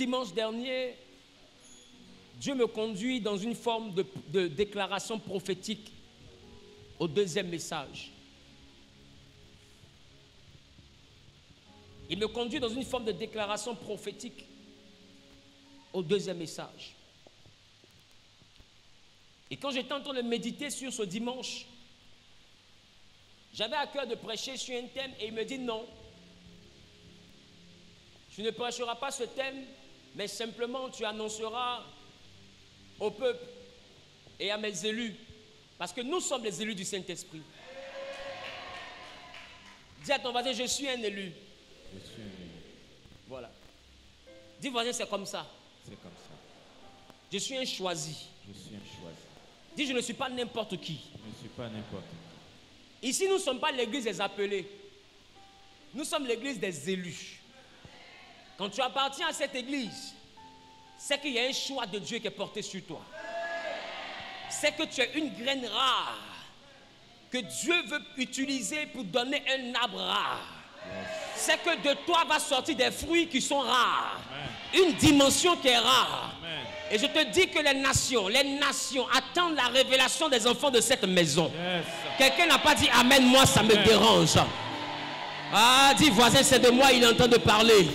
dimanche dernier, Dieu me conduit dans une forme de déclaration prophétique au deuxième message. Il me conduit dans une forme de déclaration prophétique au deuxième message. Et quand j'étais en train de méditer sur ce dimanche, j'avais à cœur de prêcher sur un thème et il me dit non. Tu ne prêcheras pas ce thème, mais simplement tu annonceras au peuple et à mes élus, parce que nous sommes les élus du Saint-Esprit. Dis à ton voisin, je suis un élu. Je suis un élu. Voilà. Dis voisin, c'est comme ça. C'est comme ça. Je suis un choisi. Je suis un choisi. Dis, je ne suis pas n'importe qui. Je ne suis pas n'importe qui. Ici, nous ne sommes pas l'église des appelés. Nous sommes l'église des élus. Quand tu appartiens à cette église, c'est qu'il y a un choix de Dieu qui est porté sur toi. C'est que tu es une graine rare que Dieu veut utiliser pour donner un arbre rare. C'est que de toi va sortir des fruits qui sont rares. Amen. Une dimension qui est rare. Amen. Et je te dis que les nations attendent la révélation des enfants de cette maison. Yes. Quelqu'un n'a pas dit Amen, moi ça me dérange. Ah, dis voisin, c'est de moi il est en train de parler.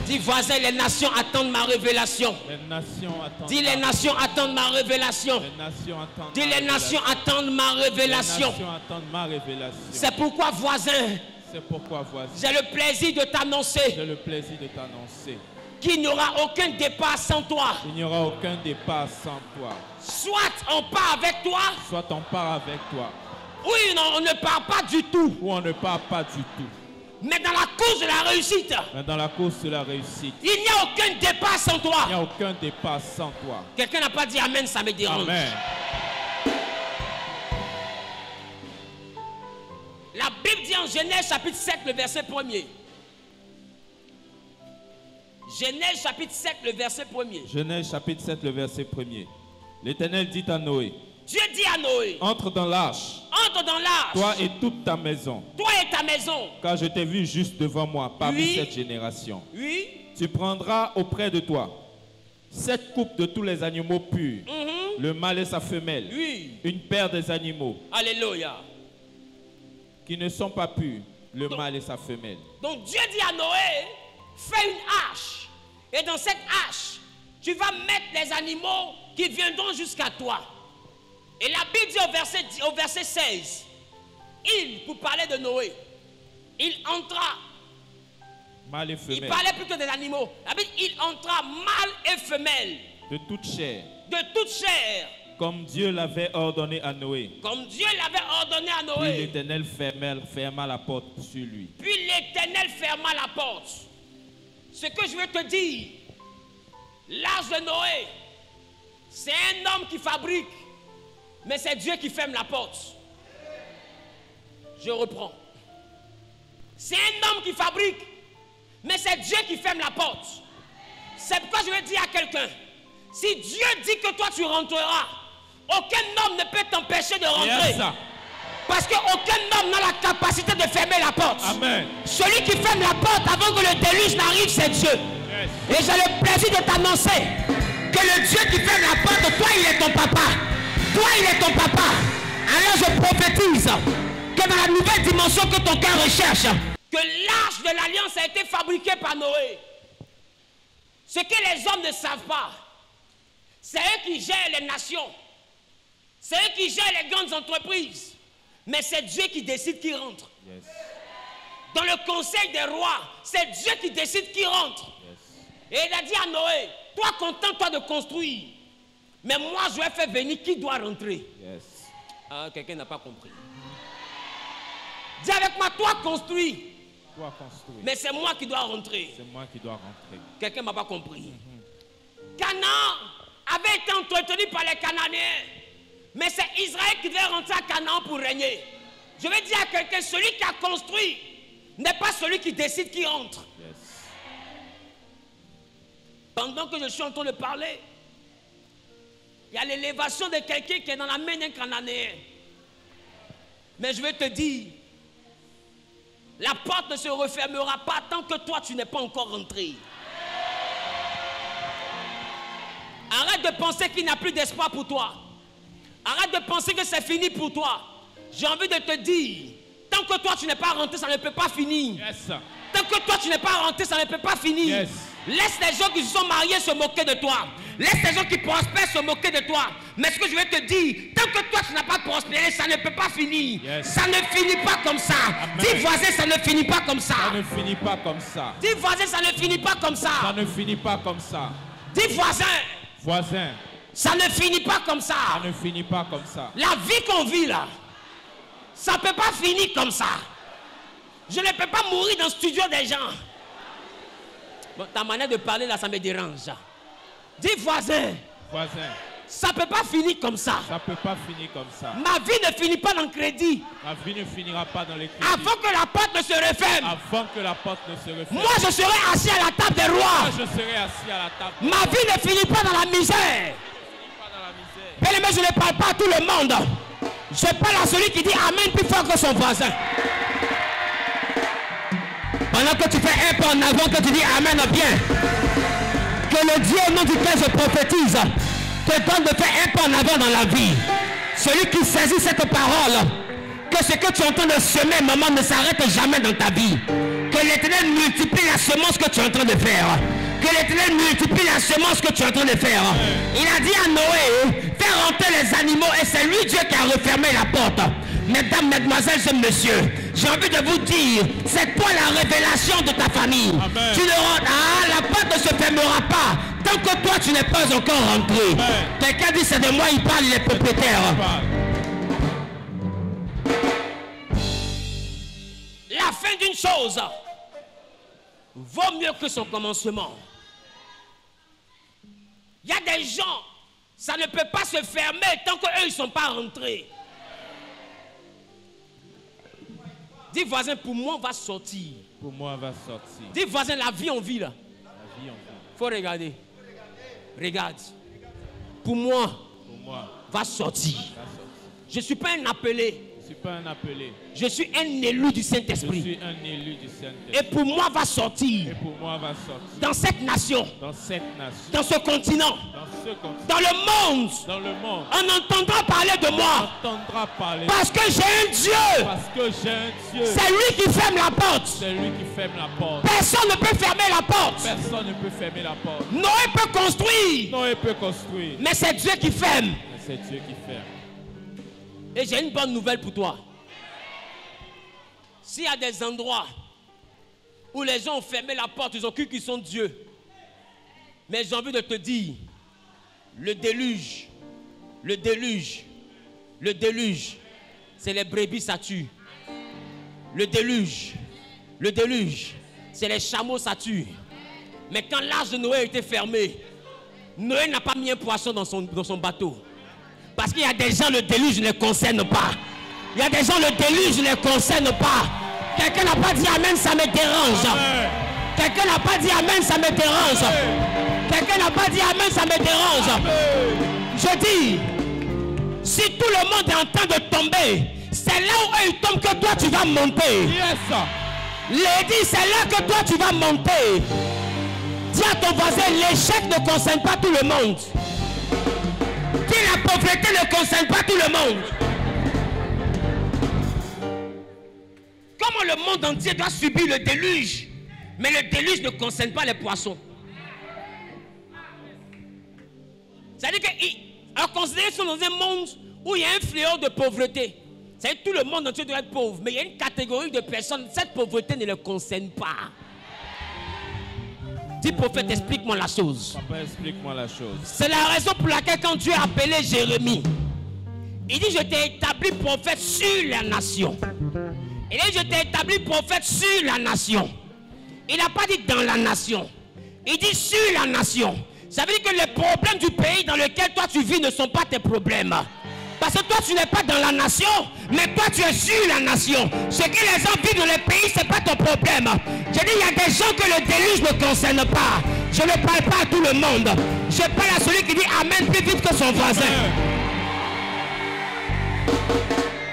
Dis voisin, les nations attendent ma révélation. Les nations attendent. Dis les nations attendent ma révélation. Les nations attendent. Dis les nations attendent ma révélation. Les nations attendent ma révélation. C'est pourquoi voisin. C'est pourquoi voisin. J'ai le plaisir de t'annoncer. J'ai le plaisir de t'annoncer. Qu'il n'y aura aucun départ sans toi. Il n'y aura aucun départ sans toi. Soit on part avec toi. Soit on part avec toi. Oui, non, on ne part pas du tout. Ou on ne part pas du tout. Mais dans la course de la réussite. Mais dans la course de la réussite. Il n'y a aucun départ sans toi. Il n'y a aucun départ sans toi. Quelqu'un n'a pas dit Amen, ça me dérange. Amen. La Bible dit en Genèse chapitre 7, le verset 1er. Genèse chapitre 7, le verset 1er. Genèse chapitre 7, le verset 1er. L'Éternel dit à Noé. Dieu dit à Noé. Entre dans l'arche. Entre dans l'arche. Toi et toute ta maison. Toi et ta maison. Car je t'ai vu juste devant moi parmi cette génération. Oui. Tu prendras auprès de toi 7 couples de tous les animaux purs. Le mâle et sa femelle. Oui. Une paire des animaux. Alléluia. Qui ne sont pas purs. Le mâle et sa femelle. Donc Dieu dit à Noé, fais une hache. Et dans cette hache, tu vas mettre les animaux qui viendront jusqu'à toi. Et la Bible dit au verset 16, pour parler de Noé, il entra. Mâle et femelle. Il parlait plutôt des animaux. La Bible, il entra mâle et femelle. De toute chair. De toute chair. Comme Dieu l'avait ordonné à Noé. Comme Dieu l'avait ordonné à Noé. Puis l'Éternel ferma la porte sur lui. Puis l'Éternel ferma la porte. Ce que je veux te dire, l'âge de Noé, c'est un homme qui fabrique, mais c'est Dieu qui ferme la porte. Je reprends. C'est un homme qui fabrique, mais c'est Dieu qui ferme la porte. C'est pourquoi je veux dire à quelqu'un, si Dieu dit que toi tu rentreras, aucun homme ne peut t'empêcher de rentrer. Yes. Parce qu'aucun homme n'a la capacité de fermer la porte. Amen. Celui qui ferme la porte avant que le déluge n'arrive, c'est Dieu. Yes. Et j'ai le plaisir de t'annoncer que le Dieu qui ferme la porte, toi il est ton papa. Toi il est ton papa. Alors je prophétise que dans la nouvelle dimension que ton cœur recherche, que l'arche de l'alliance a été fabriquée par Noé. Ce que les hommes ne savent pas, c'est eux qui gèrent les nations. C'est eux qui gèrent les grandes entreprises. Mais c'est Dieu qui décide qui rentre. Yes. Dans le conseil des rois, c'est Dieu qui décide qui rentre. Yes. Et il a dit à Noé, toi contente-toi de construire. Mais moi je vais faire venir qui doit rentrer. Yes. Ah, quelqu'un n'a pas compris. Dis avec moi, toi construis. Toi construis. Mais c'est moi qui dois rentrer. C'est moi qui dois rentrer. Quelqu'un ne m'a pas compris. Canaan avait été entretenu par les Cananéens. Mais c'est Israël qui devait rentrer à Canaan pour régner. Je vais dire à quelqu'un, celui qui a construit n'est pas celui qui décide qui rentre. Yes. Pendant que je suis en train de parler, il y a l'élévation de quelqu'un qui est dans la main d'un Cananéen. Mais je vais te dire, la porte ne se refermera pas tant que toi tu n'es pas encore rentré. Arrête de penser qu'il n'y a plus d'espoir pour toi. Arrête de penser que c'est fini pour toi. J'ai envie de te dire, tant que toi tu n'es pas rentré, ça ne peut pas finir. Yes. Tant que toi tu n'es pas rentré, ça ne peut pas finir. Yes. Laisse les gens qui se sont mariés se moquer de toi. Laisse les gens qui prospèrent se moquer de toi. Mais ce que je vais te dire, tant que toi tu n'as pas prospéré, ça ne peut pas finir. Yes. Ça ne finit pas comme ça. Amen. Dis voisin, ça ne finit pas comme ça. Ça ne finit pas comme ça. Dis voisin, ça ne finit pas comme ça. Ça ne finit pas comme ça. Dis voisin. Voisin. Ça ne finit pas comme ça. Ça ne finit pas comme ça. La vie qu'on vit là, ça ne peut pas finir comme ça. Je ne peux pas mourir dans le studio des gens. Bon, ta manière de parler là, ça me dérange. Dis voisin. Voisin. Ça ne peut pas finir comme ça. Ça ne peut pas finir comme ça. Ma vie ne finit pas dans le crédit. Ma vie ne finira pas dans les crédits. Avant que la porte ne se referme. Avant que la porte ne se referme. Moi, je serai assis à la table des rois. Moi, je serai assis à la table. Ma vie ne finit pas dans la misère. Bien aimé, je ne parle pas à tout le monde. Je parle à celui qui dit Amen plus fort que son voisin. Pendant que tu fais un pas en avant, que tu dis Amen bien. Que le Dieu au nom duquel je prophétise te donne de faire un pas en avant dans la vie. Celui qui saisit cette parole, que ce que tu es en train de semer, maman, ne s'arrête jamais dans ta vie. Que l'Éternel multiplie la semence que tu es en train de faire. Que l'Éternel multiplie la semence que tu es en train de faire. Il a dit à Noé, fais rentrer les animaux, et c'est lui Dieu qui a refermé la porte. Mesdames, mesdemoiselles et messieurs, j'ai envie de vous dire, c'est toi la révélation de ta famille. Amen. Tu ne rentres, la porte ne se fermera pas tant que toi tu n'es pas encore rentré. Quelqu'un dit c'est de moi, il parle, il est propriétaire. La fin d'une chose vaut mieux que son commencement. Il y a des gens, ça ne peut pas se fermer tant qu'eux ils ne sont pas rentrés. Dis voisin, pour moi on va sortir. Pour moi on va sortir. Dis voisin, la vie on vit là. La vie on vit. Faut regarder. Regarde. Pour moi, va sortir. Je ne suis pas un appelé. Je ne suis pas un appelé. Je suis un élu du Saint-Esprit. Je suis un élu du Saint-Esprit. Et pour moi va sortir. Et pour moi va sortir. Dans cette nation. Dans cette nation. Dans ce continent. Dans ce continent. Dans le monde. Dans le monde. On entendra parler de moi. On entendra parler. Parce que j'ai un Dieu. Parce que j'ai un Dieu. C'est lui qui ferme la porte. C'est lui qui ferme la porte. Personne ne peut fermer la porte. Personne ne peut fermer la porte. Noé peut construire. Noé peut construire. Mais c'est Dieu qui ferme. Mais c'est Dieu qui ferme. Et j'ai une bonne nouvelle pour toi. S'il y a des endroits où les gens ont fermé la porte, ils ont cru qu'ils sont Dieu. Mais j'ai envie de te dire, le déluge, c'est les brebis ça tue. Le déluge, c'est les chameaux ça tue. Mais quand l'arche de Noé a été fermée, Noé n'a pas mis un poisson dans son bateau. Parce qu'il y a des gens, le déluge ne les concerne pas. Il y a des gens, le déluge ne les concerne pas. Quelqu'un n'a pas dit Amen, ça me dérange. Quelqu'un n'a pas dit Amen, ça me dérange. Quelqu'un n'a pas dit Amen, ça me dérange. Je dis, si tout le monde est en train de tomber, c'est là où ils tombent que toi tu vas monter. Yes. Lady, c'est là que toi tu vas monter. Dis à ton voisin, l'échec ne concerne pas tout le monde. Dis, la pauvreté ne concerne pas tout le monde. Comment le monde entier doit subir le déluge, mais le déluge ne concerne pas les poissons. C'est-à-dire qu'on considère qu'ils sont dans un monde où il y a un fléau de pauvreté. C'est-à-dire que tout le monde entier doit être pauvre, mais il y a une catégorie de personnes, cette pauvreté ne les concerne pas. Dis prophète, explique-moi la chose. Papa, explique-moi la chose. C'est la raison pour laquelle quand Dieu a appelé Jérémie, il dit je t'ai établi prophète sur la nation. Il dit je t'ai établi prophète sur la nation. Il n'a pas dit dans la nation. Il dit sur la nation. Ça veut dire que les problèmes du pays dans lequel toi tu vis ne sont pas tes problèmes. Parce que toi tu n'es pas dans la nation, mais toi tu es sur la nation. Ce que les gens vivent dans les pays, ce n'est pas ton problème. Je dis, il y a des gens que le déluge ne concerne pas. Je ne parle pas à tout le monde. Je parle à celui qui dit Amen plus vite que son voisin.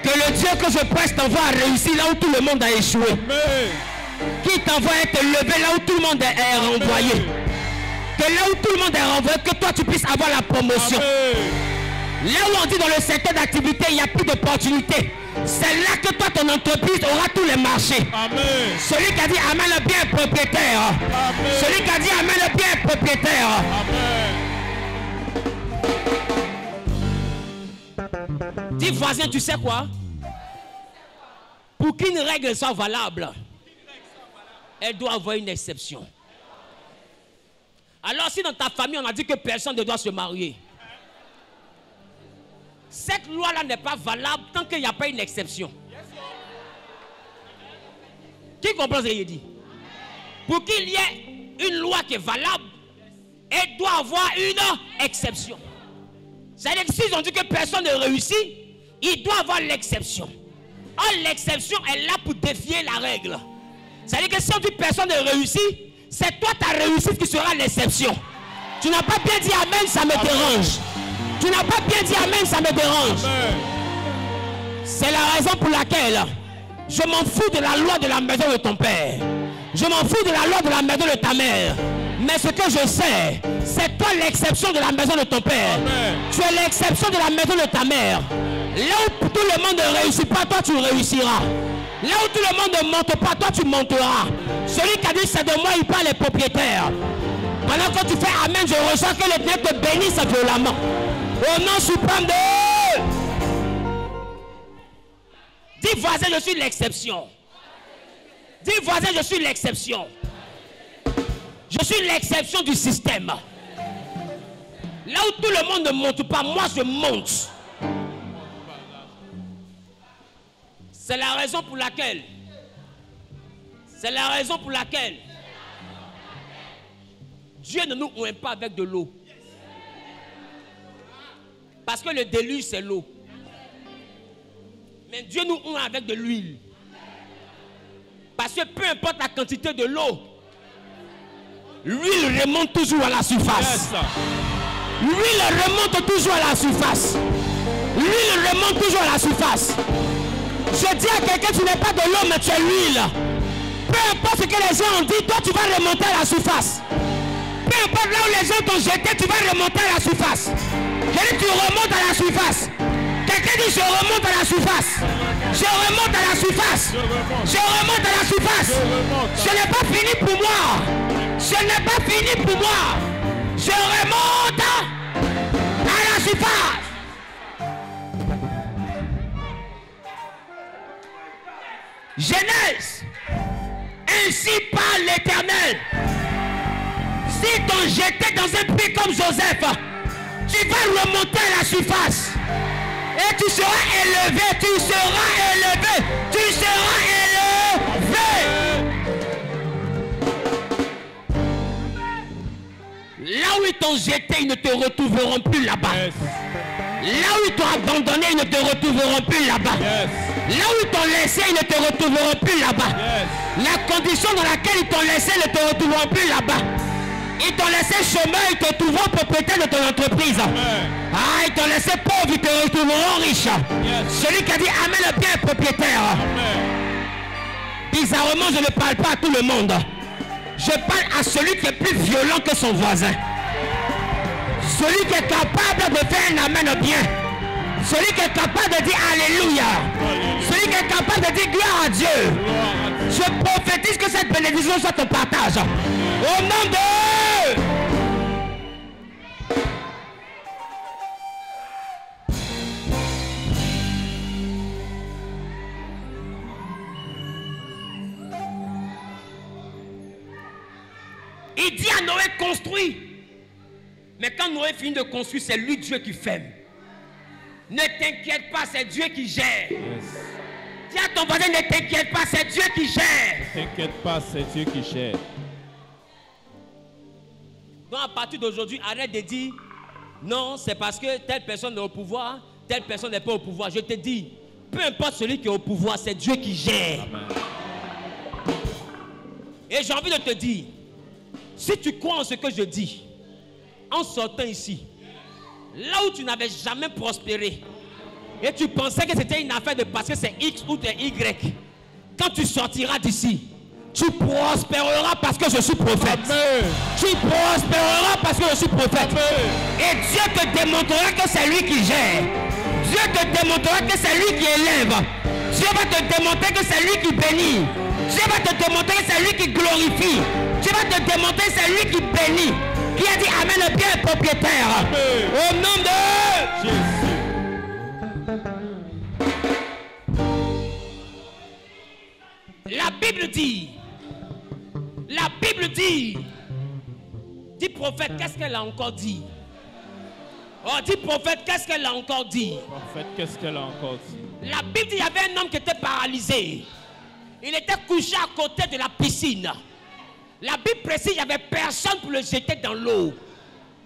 Que le Dieu que je presse t'envoie à réussir là où tout le monde a échoué. Amen. Qui t'envoie à être levé là où tout le monde est renvoyé. Que là où tout le monde est renvoyé, que toi tu puisses avoir la promotion. Amen. Là où on dit dans le secteur d'activité, il n'y a plus d'opportunités. C'est là que toi, ton entreprise aura tous les marchés. Amen. Celui qui a dit Amen le bien est propriétaire. Amen. Celui qui a dit Amen le bien est propriétaire. Amen. Dis voisin, tu sais quoi? Pour qu'une règle soit valable, elle doit avoir une exception. Alors si dans ta famille on a dit que personne ne doit se marier, cette loi-là n'est pas valable tant qu'il n'y a pas une exception. Qui comprend ce que je dis? Pour qu'il y ait une loi qui est valable, elle doit avoir une exception. C'est-à-dire que s'ils ont dit que personne ne réussit, il doit avoir l'exception. Or, l'exception est là pour défier la règle. C'est-à-dire que si on dit personne ne réussit, c'est toi ta réussite qui sera l'exception. Tu n'as pas bien dit Amen, ça me dérange. Tu n'as pas bien dit Amen, ça me dérange. C'est la raison pour laquelle je m'en fous de la loi de la maison de ton père. Je m'en fous de la loi de la maison de ta mère. Mais ce que je sais, c'est toi l'exception de la maison de ton père. Amen. Tu es l'exception de la maison de ta mère. Là où tout le monde ne réussit pas, toi tu réussiras. Là où tout le monde ne monte pas, toi tu monteras. Celui qui a dit c'est de moi, il parle les propriétaires. Pendant que tu fais Amen, je ressens que le Seigneur te bénisse violemment. Au nom suprême de... Dis voisin, je suis l'exception. Dis voisin, je suis l'exception. Je suis l'exception du système. Là où tout le monde ne monte pas, moi je monte. C'est la raison pour laquelle Dieu ne nous oint pas avec de l'eau. Parce que le déluge c'est l'eau. Mais Dieu nous oint avec de l'huile. Parce que peu importe la quantité de l'eau, l'huile remonte toujours à la surface. L'huile remonte toujours à la surface. L'huile remonte toujours à la surface. Je dis à quelqu'un, tu n'es pas de l'eau, mais tu es l'huile. Peu importe ce que les gens ont dit, toi tu vas remonter à la surface. Peu importe là où les gens t'ont jeté, tu vas remonter à la surface. Je dis, tu remontes à la surface. Quelqu'un dit, je remonte à la surface. Je remonte à la surface. Je remonte à la surface. Ce n'est pas fini pour moi. Ce n'est pas fini pour moi. Je remonte à la surface. Genèse. Ainsi parle l'Éternel. Si t'ont jeté dans un puits comme Joseph, tu vas remonter à la surface. Et tu seras élevé, tu seras élevé, tu seras élevé. Là où ils t'ont jeté, ils ne te retrouveront plus là-bas. Yes. Là où ils t'ont abandonné, ils ne te retrouveront plus là-bas. Yes. Là où ils t'ont laissé, ils ne te retrouveront plus là-bas. Yes. La condition dans laquelle ils t'ont laissé, ils ne te retrouveront plus là-bas. Ils t'ont laissé chômeur, ils te trouveront propriétaire de ton entreprise. Amen. Ah, ils t'ont laissé pauvre, ils te retrouveront riche. Yes. Celui qui a dit Amen le bien est propriétaire. Amen. Bizarrement, je ne parle pas à tout le monde. Je parle à celui qui est plus violent que son voisin. Celui qui est capable de faire un Amen bien. Celui qui est capable de dire Alléluia. Celui qui est capable de dire gloire à Dieu. Je prophétise que cette bénédiction soit ton partage. Au nom de... Il dit à Noé, construis. Mais quand Noé finit de construire, c'est lui Dieu qui ferme. Ne t'inquiète pas, c'est Dieu qui gère. Yes. Dis à ton voisin, ne t'inquiète pas, c'est Dieu qui gère. Ne t'inquiète pas, c'est Dieu qui gère. Donc à partir d'aujourd'hui, arrête de dire, non, c'est parce que telle personne est au pouvoir, telle personne n'est pas au pouvoir. Je te dis, peu importe celui qui est au pouvoir, c'est Dieu qui gère. Amen. Et j'ai envie de te dire, si tu crois en ce que je dis, en sortant ici, là où tu n'avais jamais prospéré, et tu pensais que c'était une affaire de parce que c'est X ou de Y, quand tu sortiras d'ici, tu prospéreras parce que je suis prophète. Amen. Tu prospéreras que je suis prophète. Et Dieu te démontrera que c'est lui qui gère. Dieu te démontrera que c'est lui qui élève. Dieu va te démontrer que c'est lui qui bénit. Dieu va te démontrer que c'est lui qui glorifie. Dieu va te démontrer que c'est lui qui bénit. Qui a dit amen, le bien est propriétaire. Amen. Au nom de Jésus. La Bible dit, dis prophète, qu'est-ce qu'elle a encore dit? Oh, dis prophète, qu'est-ce qu'elle a encore dit? Prophète, qu'est-ce qu'elle a encore dit? La Bible dit, il y avait un homme qui était paralysé. Il était couché à côté de la piscine. La Bible précise, il n'y avait personne pour le jeter dans l'eau.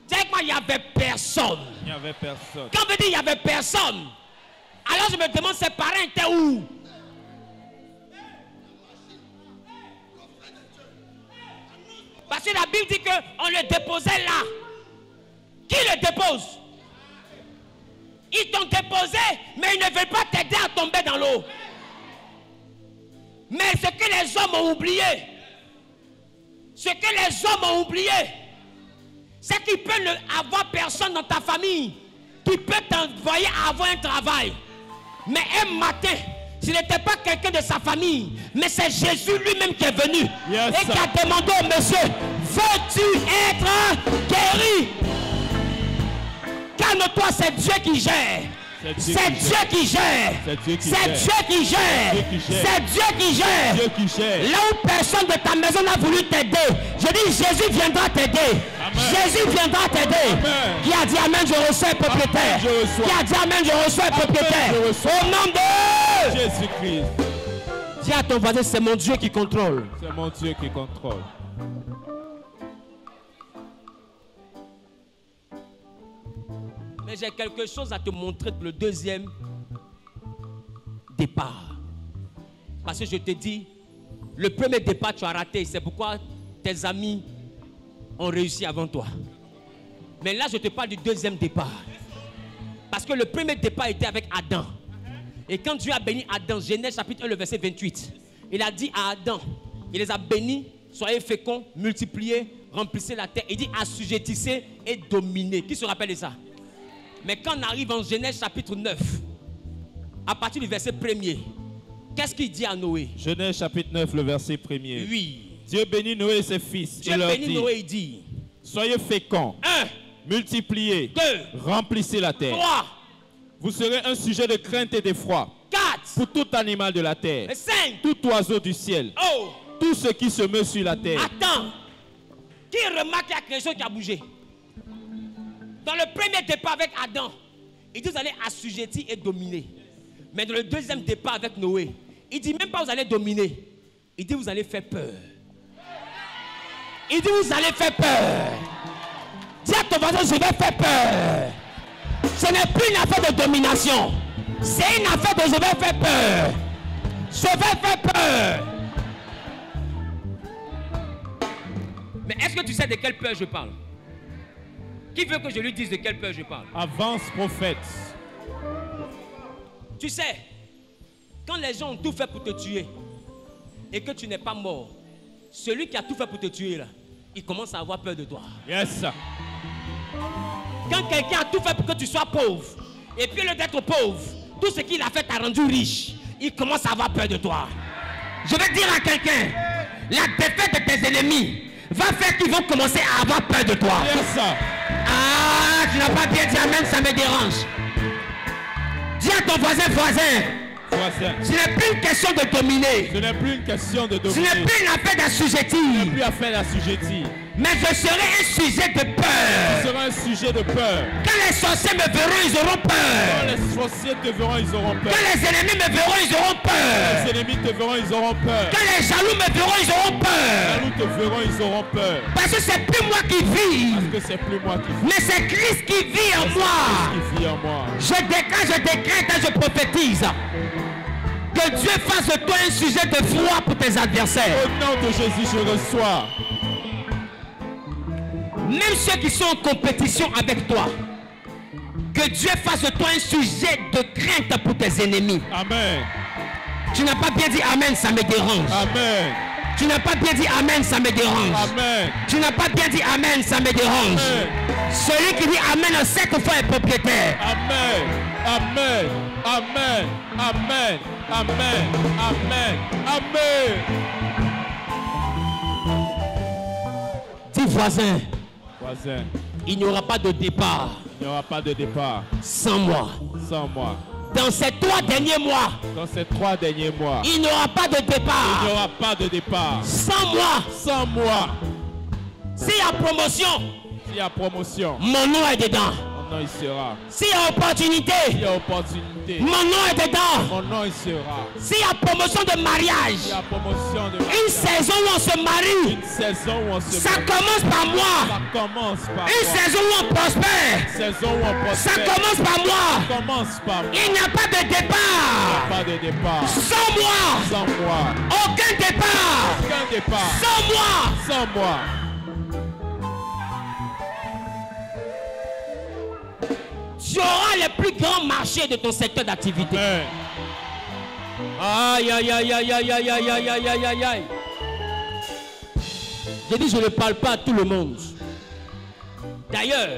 Dis-moi, il n'y avait personne. Il n'y avait personne. Quand veut dire il n'y avait personne, alors je me demande, ses parents étaient où? Parce que la Bible dit qu'on le déposait là. Qui le dépose? Ils t'ont déposé, mais ils ne veulent pas t'aider à tomber dans l'eau. Mais ce que les hommes ont oublié, c'est qu'il peut avoir personne dans ta famille qui peut t'envoyer à avoir un travail. Mais un matin, ce n'était pas quelqu'un de sa famille, mais c'est Jésus lui-même qui est venu et qui a demandé au monsieur, veux-tu être guéri? Calme-toi, c'est Dieu qui gère. C'est Dieu qui gère. C'est Dieu qui gère. Là où personne de ta maison n'a voulu t'aider, je dis Jésus viendra t'aider. Jésus viendra t'aider. Qui a dit amen, je reçois un propriétaire. Qui a dit amen, je reçois un propriétaire. Au nom de Jésus-Christ. Dis à ton voisin, c'est mon Dieu qui contrôle. C'est mon Dieu qui contrôle. Mais j'ai quelque chose à te montrer pour le deuxième départ. Parce que je te dis, le premier départ tu as raté. C'est pourquoi tes amis ont réussi avant toi. Mais là je te parle du deuxième départ. Parce que le premier départ était avec Adam. Et quand Dieu a béni Adam, Genèse chapitre 1, le verset 28, il a dit à Adam, il les a bénis, soyez féconds, multipliez, remplissez la terre. Il dit assujettissez et dominez. Qui se rappelle de ça? Mais quand on arrive en Genèse chapitre 9, à partir du verset 1er, qu'est-ce qu'il dit à Noé? Genèse chapitre 9, le verset 1er. Oui. Dieu bénit Noé et ses fils. Dieu bénit Noé et dit, soyez féconds, 1, multipliez, 2, remplissez la terre. 3, vous serez un sujet de crainte et d'effroi 4, pour tout animal de la terre, 5, tout oiseau du ciel, tout ce qui se meut sur la terre. Attends, qui remarque qu'il y a quelque chose qui a bougé? Dans le premier départ avec Adam, il dit vous allez assujettir et dominer. Mais dans le deuxième départ avec Noé, il dit même pas vous allez dominer. Il dit vous allez faire peur. Il dit vous allez faire peur. Dis à ton voisin je vais faire peur. Ce n'est plus une affaire de domination. C'est une affaire de je vais faire peur. Je vais faire peur. Mais est-ce que tu sais de quelle peur je parle? Qui veut que je lui dise de quelle peur je parle? Avance, prophète. Tu sais, quand les gens ont tout fait pour te tuer et que tu n'es pas mort, celui qui a tout fait pour te tuer là, il commence à avoir peur de toi. Yes. Quand quelqu'un a tout fait pour que tu sois pauvre et puis au lieu d'être pauvre, tout ce qu'il a fait t'a rendu riche, il commence à avoir peur de toi. Je vais dire à quelqu'un, la défaite de tes ennemis va faire qu'ils vont commencer à avoir peur de toi. Yes. Ah, tu n'as pas bien dit amen, ça me dérange. Dis à ton voisin, ce n'est plus une question de dominer. Ce n'est plus une question de dominer. Ce n'est plus une affaire d'assujettir. Ce n'est plus une affaire d'assujettir. Mais je serai un sujet de peur. Tu seras un sujet de peur. Quand les sorciers me verront, ils auront peur. Quand les sorciers te verront, ils auront peur. Quand les ennemis me verront, ils auront peur. Quand les ennemis te verront, ils auront peur. Quand les jaloux me verront, ils auront peur. Les jaloux te verront, ils auront peur. Parce que c'est plus moi qui vis. Parce que c'est plus moi qui vis. Mais c'est Christ qui vit en moi. Christ qui vit en moi. Je décrète et je prophétise. Que Dieu fasse de toi un sujet de foi pour tes adversaires. Au nom de Jésus, je reçois. Même ceux qui sont en compétition avec toi, que Dieu fasse de toi un sujet de crainte pour tes ennemis. Amen. Tu n'as pas bien dit amen, ça me dérange. Amen. Tu Tu n'as pas bien dit Amen, ça me dérange. Amen. Tu n'as pas bien dit Amen, ça me dérange. Amen. Celui qui dit Amen 7 fois est propriétaire. Amen. Amen. Amen. Amen. Amen. Amen. Amen. Dis voisin. Voisin. Il n'y aura pas de départ. Il n'y aura pas de départ. Sans moi. Sans moi. Dans ces 3 derniers mois. Dans ces 3 derniers mois. Il n'y aura pas de départ. Il n'y aura pas de départ. Sans moi. Sans moi. S'il y a promotion. S'il y a promotion. Mon nom est dedans. Mon nom il sera. S'il y a opportunité. S'il y a opportunité. Mon nom est dedans. Mon nom il sera. S'il y a promotion de mariage. S'il y a promotion de mariage. Une saison où on se marie. Une saison où on se ça marie. Commence par moi. Ça commence par une moi. saison où on prospère. Une saison où on prospère. Ça commence par moi. Ça commence par moi. Il n'y a pas de départ. Il n'y a pas de départ. Sans moi. Sans moi. Aucun départ. Aucun départ. Sans moi. Sans moi. Tu auras les plus grands marchés de ton secteur d'activité. Aïe, aïe, aïe, aïe, aïe, aïe, aïe, aïe, aïe, aïe, aïe, aïe. J'ai dit, je ne parle pas à tout le monde. D'ailleurs,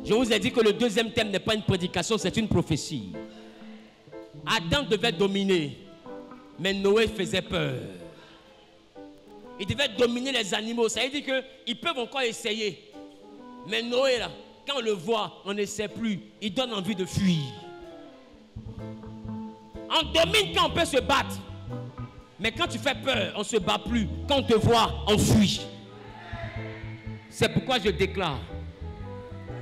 je vous ai dit que le deuxième thème n'est pas une prédication, c'est une prophétie. Adam devait dominer, mais Noé faisait peur. Il devait dominer les animaux. Ça veut dire qu'ils peuvent encore essayer. Mais Noé, là, quand on le voit, on ne sait plus. Il donne envie de fuir. On domine quand on peut se battre. Mais quand tu fais peur, on ne se bat plus. Quand on te voit, on fuit. C'est pourquoi je déclare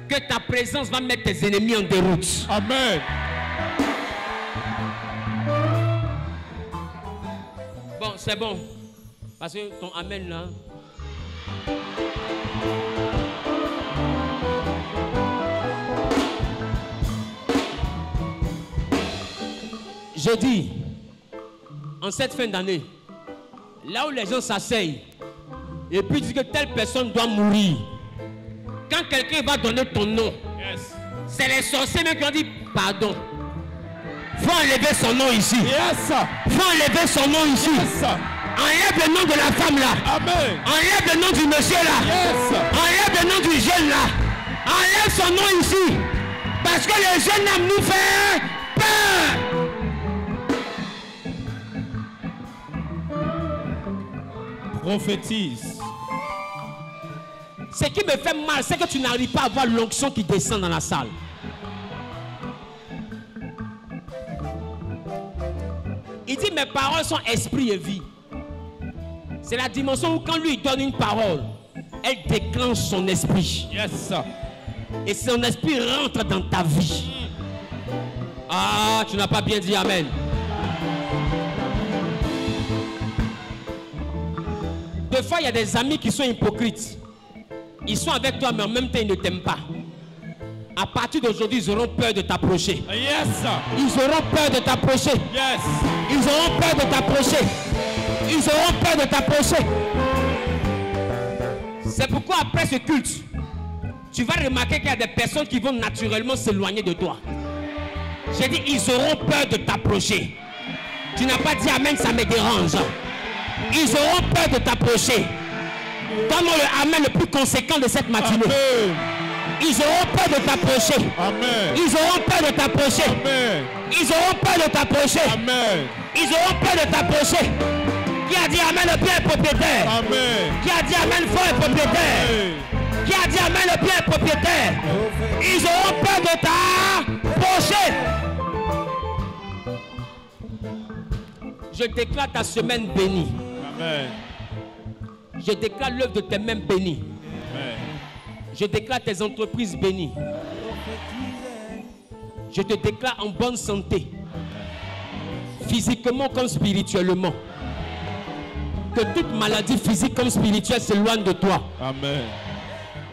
que ta présence va mettre tes ennemis en déroute. Amen. Bon, c'est bon. Parce que ton amen là... Je dis, en cette fin d'année, là où les gens s'asseyent et puis disent que telle personne doit mourir, quand quelqu'un va donner ton nom, c'est les sorciers même qui ont dit pardon. Faut enlever son nom ici. Faut enlever son nom ici. Enlève le nom de la femme là. Amen. Enlève le nom du monsieur là. Enlève le nom du jeune là. Enlève son nom ici. Parce que le jeune homme nous fait peur. Prophétise. Ce qui me fait mal, c'est que tu n'arrives pas à voir l'onction qui descend dans la salle. Il dit mes paroles sont esprit et vie. C'est la dimension où quand lui donne une parole, elle déclenche son esprit. Yes. Et son esprit rentre dans ta vie. Ah, tu n'as pas bien dit amen. Des fois, il y a des amis qui sont hypocrites. Ils sont avec toi, mais en même temps, ils ne t'aiment pas. À partir d'aujourd'hui, ils auront peur de t'approcher. Yes. Ils auront peur de t'approcher. Yes. Ils auront peur de t'approcher. Ils auront peur de t'approcher. C'est pourquoi après ce culte, tu vas remarquer qu'il y a des personnes qui vont naturellement s'éloigner de toi. J'ai dit, ils auront peur de t'approcher. Tu n'as pas dit amen, ça me dérange. Ils auront peur de t'approcher. Donne-moi le amen le plus conséquent de cette matinée. Amen. Ils auront peur de t'approcher. Amen. Ils auront peur de t'approcher. Amen. Ils auront peur de t'approcher. Amen. Ils auront peur de t'approcher. Qui a dit amen, le bien est propriétaire. Amen. Qui a dit amen, le fort est propriétaire. Qui a dit amen, le bien est propriétaire. Ils auront peur de t'approcher. Je déclare ta semaine bénie. Amen. Je déclare l'œuvre de tes mains bénies. Amen. Je déclare tes entreprises bénies. Je te déclare en bonne santé. Physiquement comme spirituellement. Que toute maladie physique comme spirituelle s'éloigne de toi. Amen.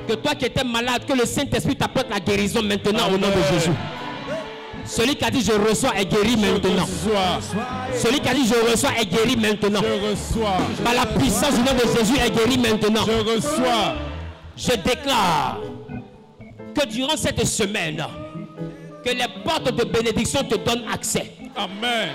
Que toi qui étais malade, que le Saint-Esprit t'apporte la guérison maintenant. Amen. Au nom de Jésus. Celui qui a dit je reçois est guéri maintenant. Celui qui a dit je reçois est guéri maintenant. Je reçois. Par la puissance du nom de Jésus est guéri maintenant. Je reçois. Je déclare que durant cette semaine, que les portes de bénédiction te donnent accès. Amen.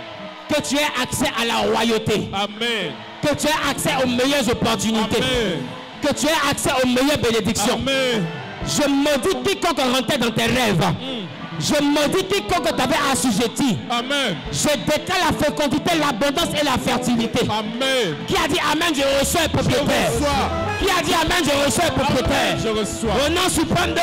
Que tu aies accès à la royauté. Amen. Que tu aies accès aux meilleures opportunités. Amen. Que tu aies accès aux meilleures bénédictions. Amen. Je maudis quiconque rentrait dans tes rêves. Je maudis quiconque t'avait assujetti. Amen. Je déclare la fécondité, l'abondance et la fertilité. Amen. Qui a dit Amen, je reçois un propriétaire. Qui a dit Amen, je reçois un propriétaire. Amen, je reçois. Au nom suprême de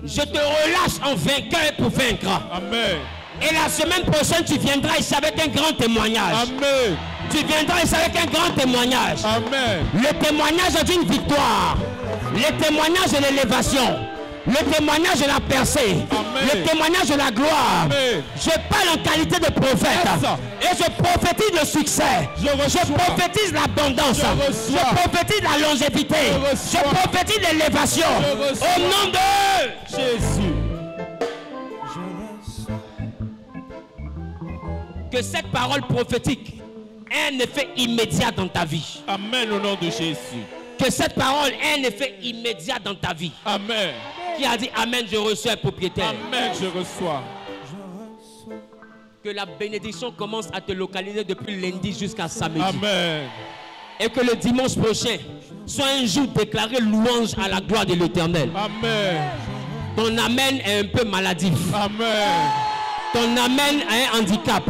je te relâche en vainqueur pour vaincre. Amen. Et la semaine prochaine, tu viendras ici avec un grand témoignage. Amen. Tu viendras ici avec un grand témoignage. Amen. Le témoignage d'une victoire. Le témoignage de l'élévation. Le témoignage de la percée. Amen. Le témoignage de la gloire. Amen. Je parle en qualité de prophète. Yes. Et je prophétise le succès. Je prophétise l'abondance. Je prophétise la longévité. Je prophétise l'élévation. Au nom de Jésus. Que cette parole prophétique ait un effet immédiat dans ta vie. Amen au nom de Jésus. Que cette parole ait un effet immédiat dans ta vie. Amen. Qui a dit Amen, je reçois un propriétaire. Amen, je reçois. Que la bénédiction commence à te localiser depuis lundi jusqu'à samedi. Amen. Et que le dimanche prochain soit un jour déclaré louange à la gloire de l'Éternel. Amen. Ton Amen est un peu maladif. Amen. Ton Amen a un handicap.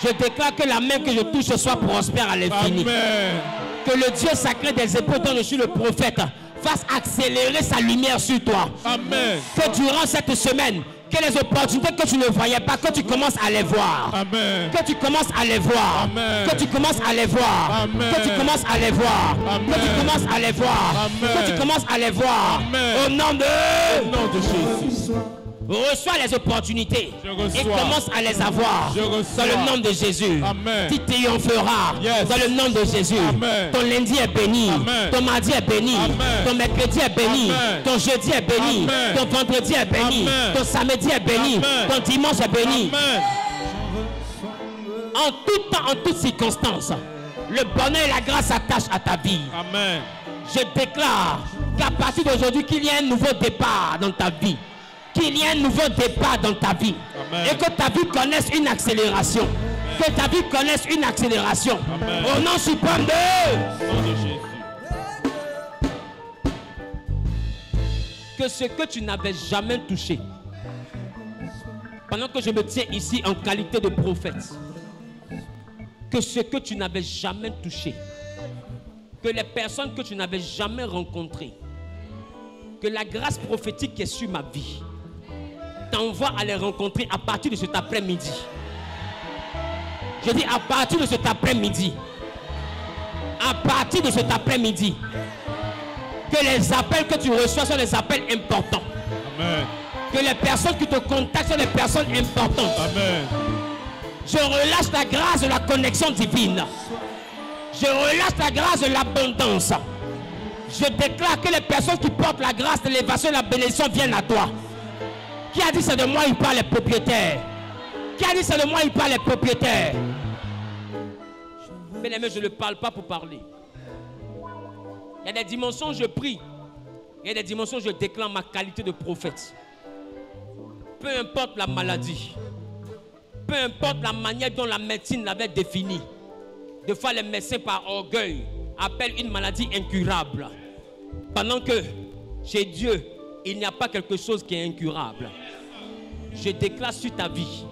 Je déclare que la main que je touche soit prospère à l'infini. Amen. Que le Dieu sacré des épaules dont je suis le prophète fasse accélérer sa lumière sur toi. Amen. Que durant cette semaine, que les opportunités que tu ne voyais pas, que tu commences à les voir. Amen. Que tu commences à les voir. Amen. Que tu commences à les voir. Amen. Que tu commences à les voir. Amen. Que tu commences à les voir. Amen. Que tu commences à les voir. Amen. Au nom Au nom de Jésus. reçois les opportunités Je reçois. et commence à les avoir. Je reçois. Dans le nom de Jésus. Amen. Tu triompheras. Yes. Dans le nom de Jésus. Amen. Ton lundi est béni. Amen. Ton mardi est béni. Amen. Ton mercredi est béni. Amen. Ton jeudi est béni. Amen. Ton vendredi est béni. Amen. Ton samedi est béni. Amen. Ton dimanche est béni. Amen. En tout temps, en toutes circonstances, le bonheur et la grâce s'attachent à ta vie. Amen. Je déclare qu'à partir d'aujourd'hui, qu'il y ait un nouveau départ dans ta vie. Qu'il y ait un nouveau départ dans ta vie. Amen. Et que ta vie connaisse une accélération. Que ta vie connaisse une accélération. Amen. Au nom suprême de... Au nom de Jésus. Que ce que tu n'avais jamais touché, pendant que je me tiens ici en qualité de prophète, que ce que tu n'avais jamais touché, que les personnes que tu n'avais jamais rencontrées, que la grâce prophétique qui est sur ma vie t'envoie à les rencontrer à partir de cet après-midi. Je dis à partir de cet après-midi. À partir de cet après-midi. Que les appels que tu reçois sont des appels importants. Amen. Que les personnes qui te contactent sont des personnes importantes. Amen. Je relâche la grâce de la connexion divine. Je relâche la grâce de l'abondance. Je déclare que les personnes qui portent la grâce, l'élévation et la bénédiction viennent à toi. Qui a dit c'est de moi il parle les propriétaires? Qui a dit c'est de moi il parle les propriétaires? Mais je ne parle pas pour parler. Il y a des dimensions où je prie. Il y a des dimensions où je déclare ma qualité de prophète. Peu importe la maladie. Peu importe la manière dont la médecine l'avait définie. Des fois, les médecins, par orgueil, appellent une maladie incurable. Pendant que chez Dieu, il n'y a pas quelque chose qui est incurable. Je déclare sur ta vie,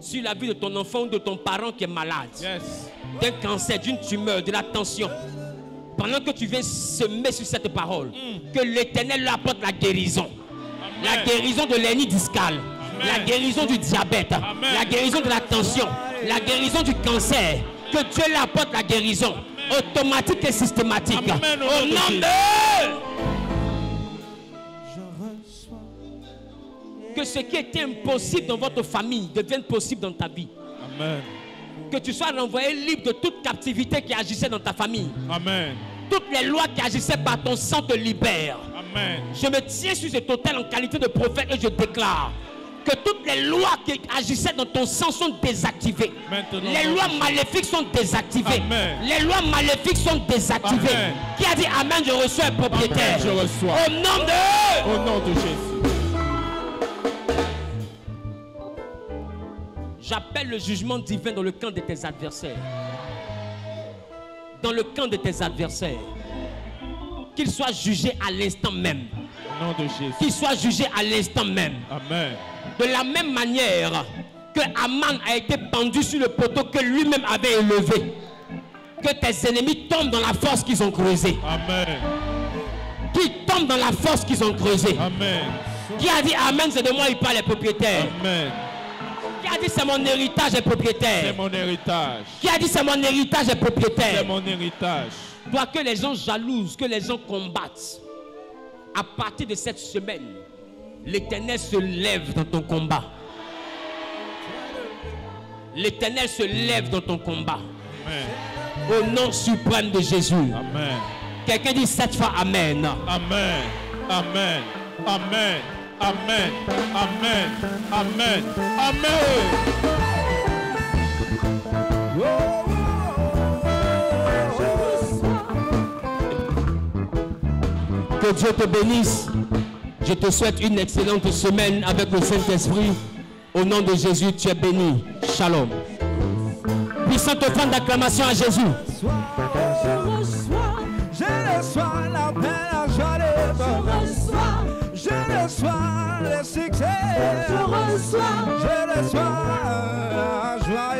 sur la vie de ton enfant ou de ton parent qui est malade, Yes. d'un cancer, d'une tumeur, de la tension. Pendant que tu viens semer sur cette parole, que l'Éternel lui apporte la guérison. Amen. La guérison de l'hernie discale. Amen. La guérison du diabète. Amen. La guérison de la tension. La guérison du cancer. Que Dieu lui apporte la guérison. Automatique et systématique. Amen. Au nom de... Que ce qui était impossible dans votre famille devienne possible dans ta vie. Amen. Que tu sois renvoyé libre de toute captivité qui agissait dans ta famille. Amen. Toutes les lois qui agissaient par ton sang te libèrent. Amen. Je me tiens sur cet autel en qualité de prophète et je déclare que toutes les lois qui agissaient dans ton sang sont désactivées. Maintenant, Les lois maléfiques sont désactivées. Amen. Les lois maléfiques sont désactivées. Amen. Qui a dit Amen, je reçois un propriétaire. Amen, je reçois. Au nom de... Au nom de Jésus. J'appelle le jugement divin dans le camp de tes adversaires. Dans le camp de tes adversaires. Qu'ils soient jugés à l'instant même. Au nom de Jésus. Qu'ils soient jugés à l'instant même. Amen. De la même manière que Aman a été pendu sur le poteau que lui-même avait élevé. Que tes ennemis tombent dans la fosse qu'ils ont creusée. Amen. Qui tombent dans la fosse qu'ils ont creusée. Amen. Qui a dit Amen, c'est de moi il parle les propriétaires. Amen. Qui a dit c'est mon héritage et propriétaire. C'est mon héritage. Qui a dit c'est mon héritage et propriétaire. C'est mon héritage. Toi que les gens jalousent, que les gens combattent. À partir de cette semaine, l'Éternel se lève dans ton combat. L'Éternel se lève dans ton combat. Amen. Au nom suprême de Jésus. Amen. Quelqu'un dit 7 fois Amen. Amen. Amen. Amen. Amen. Amen. Amen. Amen. Que Dieu te bénisse. Je te souhaite une excellente semaine avec le Saint-Esprit. Au nom de Jésus, tu es béni. Shalom. Puissante offrande d'acclamation à Jésus. Je reçois la paix, la joie, je reçois le succès, je reçois la joie.